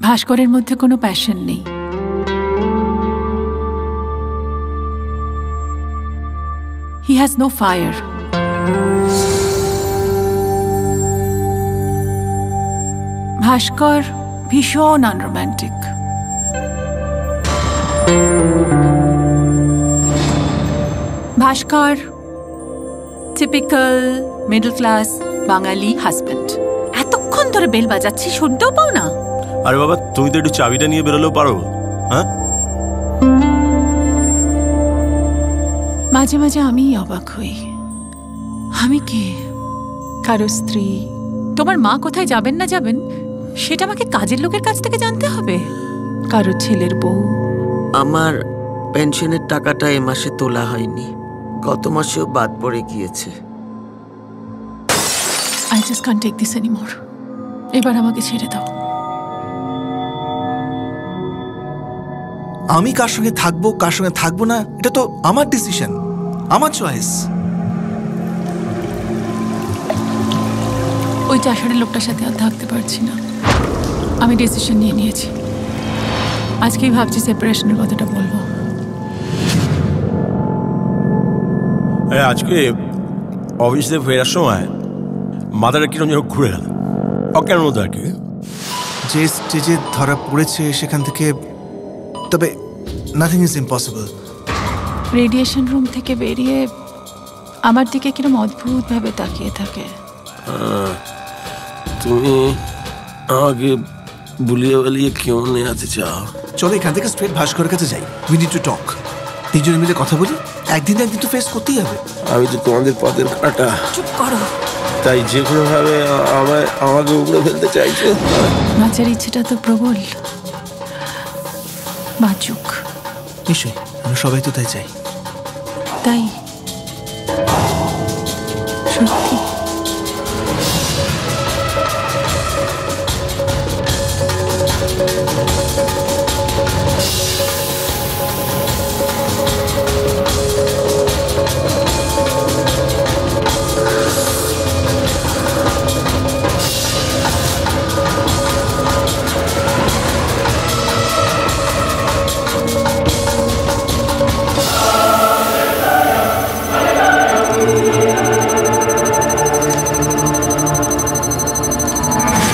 ভাস্করের মধ্যে কোনো প্যাশন নেই। He has no fire. ভাস্কর ভীষণ আনরোম্যান্টিক। ভাস্কর টিপিক্যাল মিডল ক্লাস বাঙালি হাজব্যান্ড। এতক্ষণ ধরে বেল বাজাচ্ছি, শুনতেও পাও না? আরে বাবা, তুমি তো একটু চাবিটা নিয়ে বেরোলেও পারো। হ্যাঁ, মাঝে মাঝে আমি অবাক হই, আমি কে? কারো স্ত্রী। তোমার মা কোথায় যাবেন না যাবেন সেটা আমাকে কাজের লোকের কাছ থেকে জানতে হবে? কারো ছেলের বউ। আমার পেনশনের টাকাটা এ মাসে তোলা হয়নি, গত মাসেও বাদ পড়ে গিয়েছে। I just can't take this anymore. এবার আমাকে ছেড়ে দাও। আমি কার সঙ্গে থাকবো কার সঙ্গে থাকবো না এটা তো আমার ডিসিশন, আমার চয়েস। ওই চাষারের লোকটার সাথে আর থাকতে পারছি না। আমি ডিসিশন নিয়ে নিয়েছি। আজকেই ভাবছি সেপারেশনের কথাটা বলবো। আজকে অফিস থেকে ফেরার সময় মাথাটা কিরকম যেন ঘুরে গেল, অজ্ঞান মতো আর কি। যে স্টেজে ধরা পড়েছে সেখান থেকে, তবে nothing is impossible. Radiation room থেকে বেরিয়ে আমার দিকে কিরকম অদ্ভুতভাবে তাকিয়ে থাকে। তুমি আমাকে বুলিয়ে বালিয়ে কেউ নিয়ে যেতে চাও? চলো এখান থেকে স্ট্রেট ভাস্করের কাছে যাই। We need to talk. তিনজনে মিলে কথা বলি, একদিন একদিন তো ফেস করতেই হবে। আমি তো তোমাদের পথের কাটা। চুপ করো। তাই যে কোনো ভাবে আমাকে উড়ে ফেলতে চাইছো? বাঁচার ইচ্ছেটা তো প্রবল। বাঁচুক। নিশ্চয়ই, আমরা সবাই তো তাই চাই। তাই সত্যি